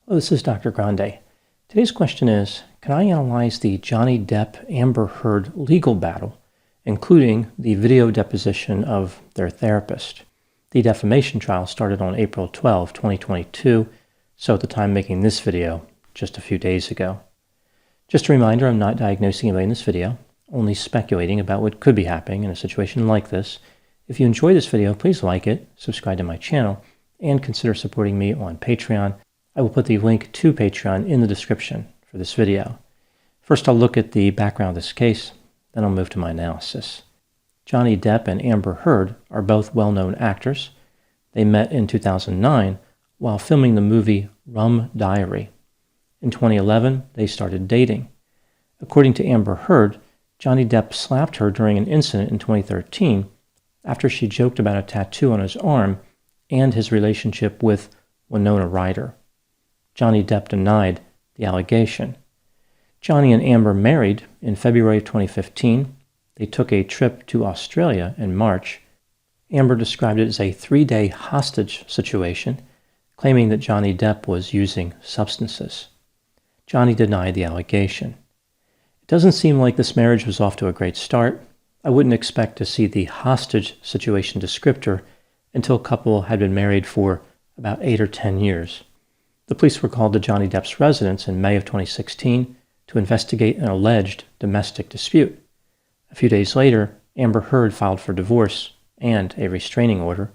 Hello, this is Dr. Grande. Today's question is, can I analyze the Johnny Depp-Amber Heard legal battle, including the video deposition of their therapist? The defamation trial started on April 12, 2022, so at the time making this video, just a few days ago. Just a reminder, I'm not diagnosing anybody in this video, only speculating about what could be happening in a situation like this. If you enjoy this video, please like it, subscribe to my channel, and consider supporting me on Patreon. I will put the link to Patreon in the description for this video. First, I'll look at the background of this case, then I'll move to my analysis. Johnny Depp and Amber Heard are both well-known actors. They met in 2009 while filming the movie Rum Diary. In 2011, they started dating. According to Amber Heard, Johnny Depp slapped her during an incident in 2013 after she joked about a tattoo on his arm and his relationship with Winona Ryder. Johnny Depp denied the allegation. Johnny and Amber married in February of 2015. They took a trip to Australia in March. Amber described it as a 3-day hostage situation, claiming that Johnny Depp was using substances. Johnny denied the allegation. It doesn't seem like this marriage was off to a great start. I wouldn't expect to see the hostage situation descriptor until a couple had been married for about 8 or 10 years. The police were called to Johnny Depp's residence in May of 2016 to investigate an alleged domestic dispute. A few days later, Amber Heard filed for divorce and a restraining order.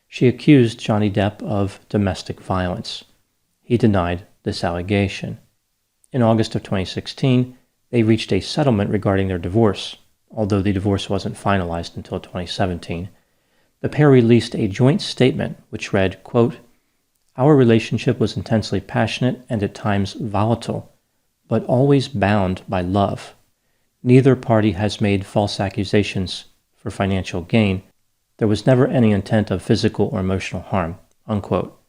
She accused Johnny Depp of domestic violence. He denied this allegation. In August of 2016, they reached a settlement regarding their divorce, although the divorce wasn't finalized until 2017. The pair released a joint statement which read, quote, "Our relationship was intensely passionate and at times volatile, but always bound by love. Neither party has made false accusations for financial gain. There was never any intent of physical or emotional harm," unquote.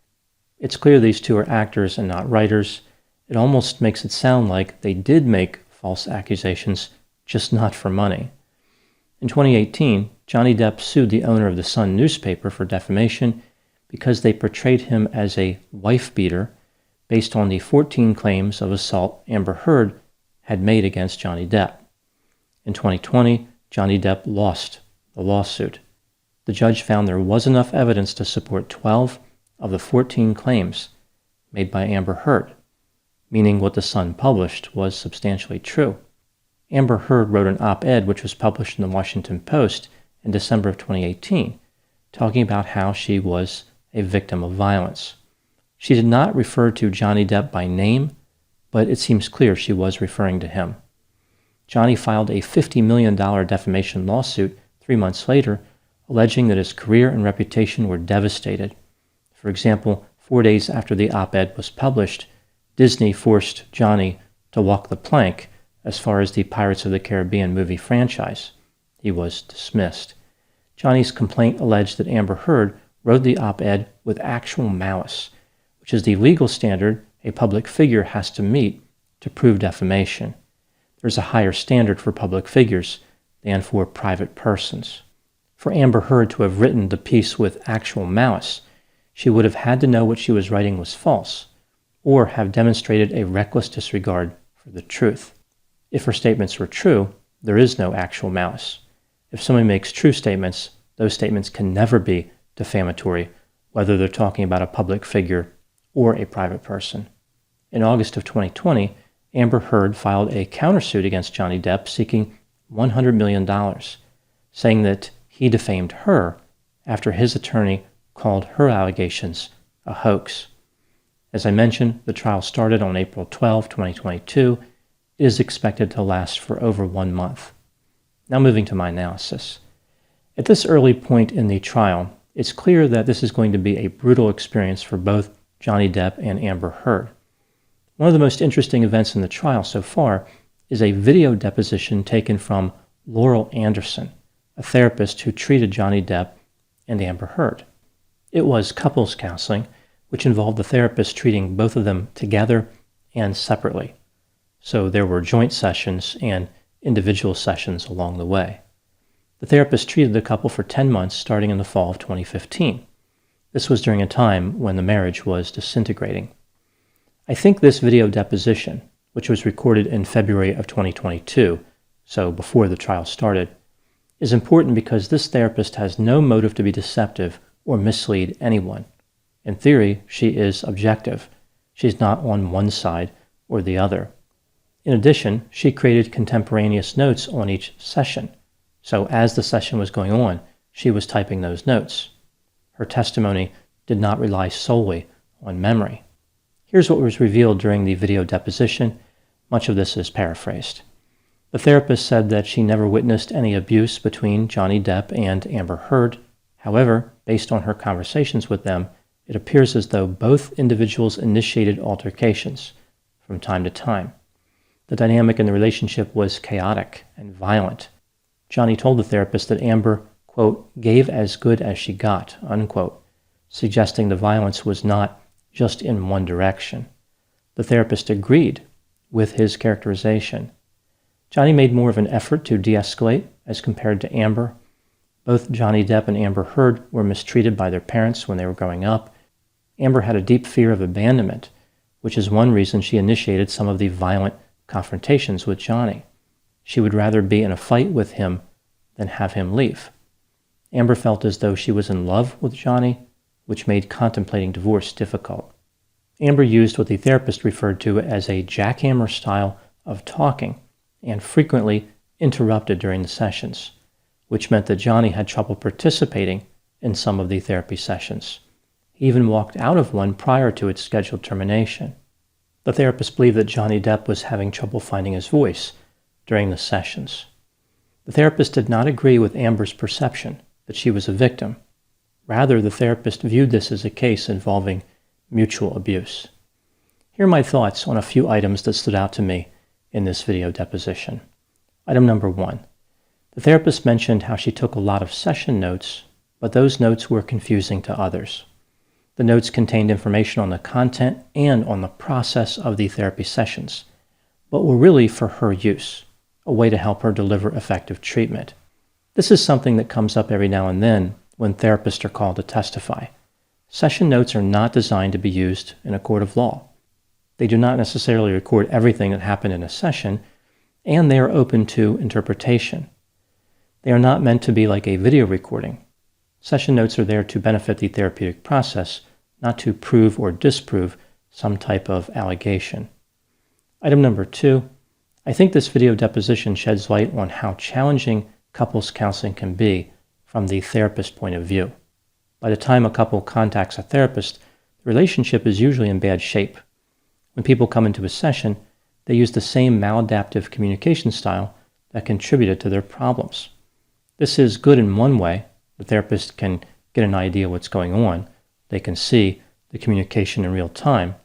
It's clear these two are actors and not writers. It almost makes it sound like they did make false accusations, just not for money. In 2018, Johnny Depp sued the owner of the Sun newspaper for defamation because they portrayed him as a wife-beater based on the 14 claims of assault Amber Heard had made against Johnny Depp. In 2020, Johnny Depp lost the lawsuit. The judge found there was enough evidence to support 12 of the 14 claims made by Amber Heard, meaning what the Sun published was substantially true. Amber Heard wrote an op-ed which was published in the Washington Post in December of 2018, talking about how she was a victim of violence. She did not refer to Johnny Depp by name, but it seems clear she was referring to him. Johnny filed a $50 million defamation lawsuit 3 months later, alleging that his career and reputation were devastated. For example, 4 days after the op-ed was published, Disney forced Johnny to walk the plank as far as the Pirates of the Caribbean movie franchise. He was dismissed. Johnny's complaint alleged that Amber Heard wrote the op-ed with actual malice, which is the legal standard a public figure has to meet to prove defamation. There's a higher standard for public figures than for private persons. For Amber Heard to have written the piece with actual malice, she would have had to know what she was writing was false, or have demonstrated a reckless disregard for the truth. If her statements were true, there is no actual malice. If somebody makes true statements, those statements can never be defamatory, whether they're talking about a public figure or a private person. In August of 2020, Amber Heard filed a countersuit against Johnny Depp seeking $100 million, saying that he defamed her after his attorney called her allegations a hoax. As I mentioned, the trial started on April 12, 2022. It is expected to last for over 1 month. Now moving to my analysis. At this early point in the trial, it's clear that this is going to be a brutal experience for both Johnny Depp and Amber Heard. One of the most interesting events in the trial so far is a video deposition taken from Laurel Anderson, a therapist who treated Johnny Depp and Amber Heard. It was couples counseling, which involved the therapist treating both of them together and separately. So there were joint sessions and individual sessions along the way. The therapist treated the couple for 10 months starting in the fall of 2015. This was during a time when the marriage was disintegrating. I think this video deposition, which was recorded in February of 2022, so before the trial started, is important because this therapist has no motive to be deceptive or mislead anyone. In theory, she is objective. She's not on one side or the other. In addition, she created contemporaneous notes on each session. So as the session was going on, she was typing those notes. Her testimony did not rely solely on memory. Here's what was revealed during the video deposition. Much of this is paraphrased. The therapist said that she never witnessed any abuse between Johnny Depp and Amber Heard. However, based on her conversations with them, it appears as though both individuals initiated altercations from time to time. The dynamic in the relationship was chaotic and violent. Johnny told the therapist that Amber, quote, gave as good as she got, unquote, suggesting the violence was not just in one direction. The therapist agreed with his characterization. Johnny made more of an effort to de-escalate as compared to Amber. Both Johnny Depp and Amber Heard were mistreated by their parents when they were growing up. Amber had a deep fear of abandonment, which is one reason she initiated some of the violent confrontations with Johnny. She would rather be in a fight with him than have him leave. Amber felt as though she was in love with Johnny, which made contemplating divorce difficult. Amber used what the therapist referred to as a jackhammer style of talking and frequently interrupted during the sessions, which meant that Johnny had trouble participating in some of the therapy sessions. He even walked out of one prior to its scheduled termination. The therapist believed that Johnny Depp was having trouble finding his voice during the sessions. The therapist did not agree with Amber's perception that she was a victim. Rather, the therapist viewed this as a case involving mutual abuse. Here are my thoughts on a few items that stood out to me in this video deposition. Item number 1. The therapist mentioned how she took a lot of session notes, but those notes were confusing to others. The notes contained information on the content and on the process of the therapy sessions, but were really for her use, a way to help her deliver effective treatment. This is something that comes up every now and then when therapists are called to testify. Session notes are not designed to be used in a court of law. They do not necessarily record everything that happened in a session, and they are open to interpretation. They are not meant to be like a video recording. Session notes are there to benefit the therapeutic process, not to prove or disprove some type of allegation. Item number 2, I think this video deposition sheds light on how challenging couples counseling can be from the therapist's point of view. By the time a couple contacts a therapist, the relationship is usually in bad shape. When people come into a session, they use the same maladaptive communication style that contributed to their problems. This is good in one way. The therapist can get an idea what's going on. They can see the communication in real time.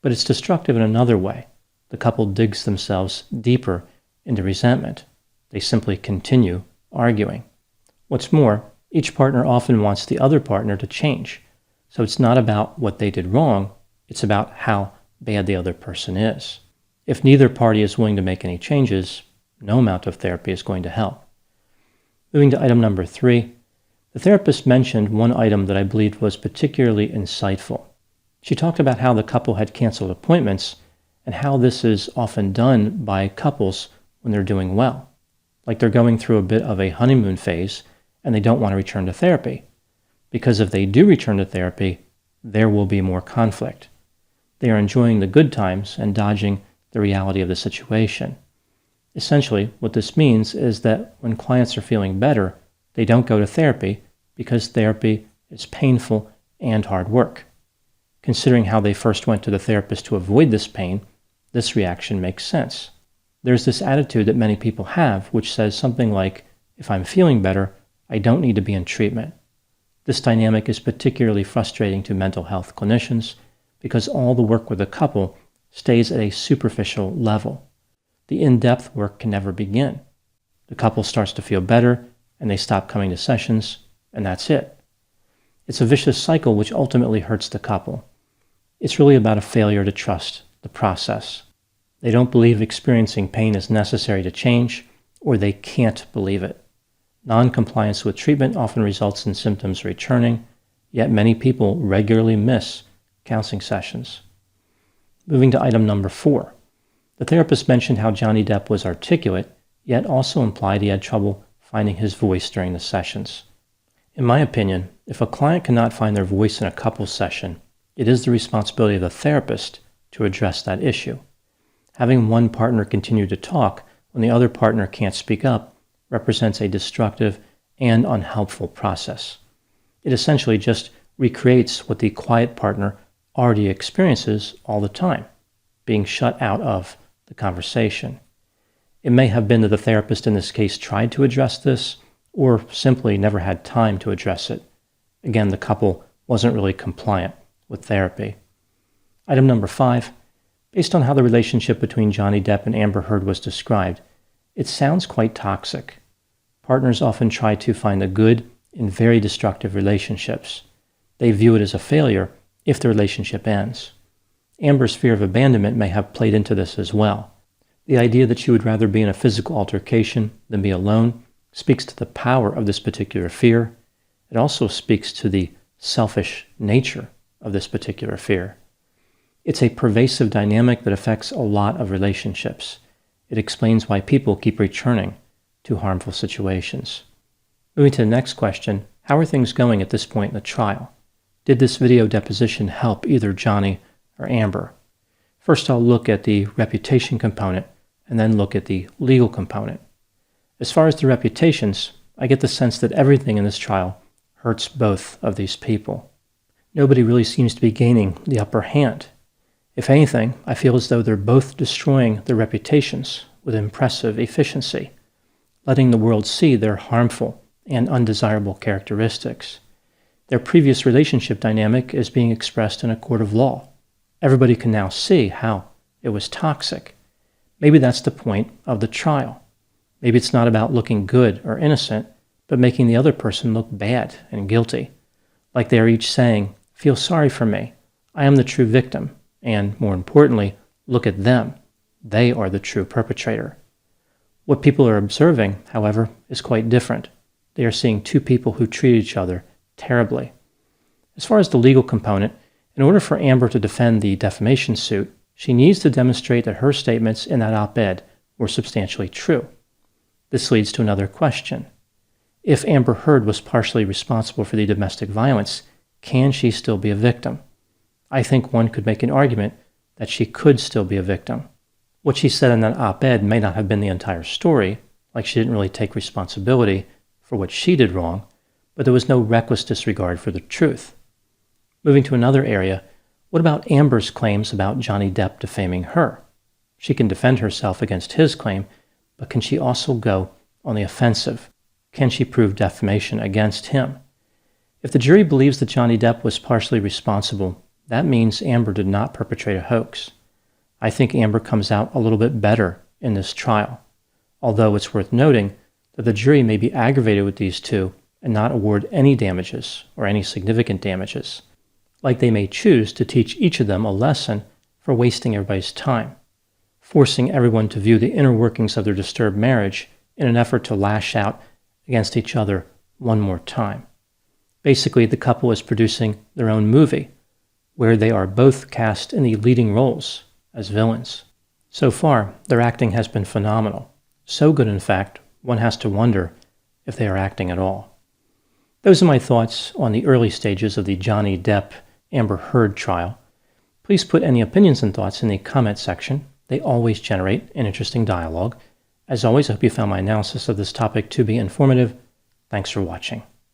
But it's destructive in another way. The couple digs themselves deeper into resentment. They simply continue arguing. What's more, each partner often wants the other partner to change. So it's not about what they did wrong, it's about how bad the other person is. If neither party is willing to make any changes, no amount of therapy is going to help. Moving to item number 3, the therapist mentioned one item that I believed was particularly insightful. She talked about how the couple had canceled appointments and how this is often done by couples when they're doing well. Like they're going through a bit of a honeymoon phase and they don't want to return to therapy. Because if they do return to therapy, there will be more conflict. They are enjoying the good times and dodging the reality of the situation. Essentially, what this means is that when clients are feeling better, they don't go to therapy because therapy is painful and hard work. Considering how they first went to the therapist to avoid this pain, this reaction makes sense. There's this attitude that many people have, which says something like, if I'm feeling better, I don't need to be in treatment. This dynamic is particularly frustrating to mental health clinicians because all the work with a couple stays at a superficial level. The in-depth work can never begin. The couple starts to feel better, and they stop coming to sessions, and that's it. It's a vicious cycle which ultimately hurts the couple. It's really about a failure to trust the process. They don't believe experiencing pain is necessary to change, or they can't believe it. Non-compliance with treatment often results in symptoms returning, yet many people regularly miss counseling sessions. Moving to item number 4. The therapist mentioned how Johnny Depp was articulate, yet also implied he had trouble finding his voice during the sessions. In my opinion, if a client cannot find their voice in a couples session, it is the responsibility of the therapist to address that issue. Having one partner continue to talk when the other partner can't speak up represents a destructive and unhelpful process. It essentially just recreates what the quiet partner already experiences all the time, being shut out of the conversation. It may have been that the therapist in this case tried to address this, or simply never had time to address it. Again, the couple wasn't really compliant with therapy. Item number 5. Based on how the relationship between Johnny Depp and Amber Heard was described, it sounds quite toxic. Partners often try to find the good in very destructive relationships. They view it as a failure if the relationship ends. Amber's fear of abandonment may have played into this as well. The idea that she would rather be in a physical altercation than be alone speaks to the power of this particular fear. It also speaks to the selfish nature of this particular fear. It's a pervasive dynamic that affects a lot of relationships. It explains why people keep returning to harmful situations. Moving to the next question, how are things going at this point in the trial? Did this video deposition help either Johnny or Amber? First, I'll look at the reputation component and then look at the legal component. As far as the reputations, I get the sense that everything in this trial hurts both of these people. Nobody really seems to be gaining the upper hand. If anything, I feel as though they're both destroying their reputations with impressive efficiency, letting the world see their harmful and undesirable characteristics. Their previous relationship dynamic is being expressed in a court of law. Everybody can now see how it was toxic. Maybe that's the point of the trial. Maybe it's not about looking good or innocent, but making the other person look bad and guilty. Like they are each saying, "Feel sorry for me. I am the true victim." And more importantly, look at them. They are the true perpetrator. What people are observing, however, is quite different. They are seeing two people who treat each other terribly. As far as the legal component, in order for Amber to defend the defamation suit, she needs to demonstrate that her statements in that op-ed were substantially true. This leads to another question. If Amber Heard was partially responsible for the domestic violence, can she still be a victim? I think one could make an argument that she could still be a victim. What she said in that op-ed may not have been the entire story, like she didn't really take responsibility for what she did wrong, but there was no reckless disregard for the truth. Moving to another area, what about Amber's claims about Johnny Depp defaming her? She can defend herself against his claim, but can she also go on the offensive? Can she prove defamation against him? If the jury believes that Johnny Depp was partially responsible, that means Amber did not perpetrate a hoax. I think Amber comes out a little bit better in this trial, although it's worth noting that the jury may be aggravated with these two and not award any damages or any significant damages, like they may choose to teach each of them a lesson for wasting everybody's time, forcing everyone to view the inner workings of their disturbed marriage in an effort to lash out against each other one more time. Basically, the couple is producing their own movie, where they are both cast in the leading roles as villains. So far, their acting has been phenomenal. So good, in fact, one has to wonder if they are acting at all. Those are my thoughts on the early stages of the Johnny Depp Amber Heard trial. Please put any opinions and thoughts in the comment section. They always generate an interesting dialogue. As always, I hope you found my analysis of this topic to be informative. Thanks for watching.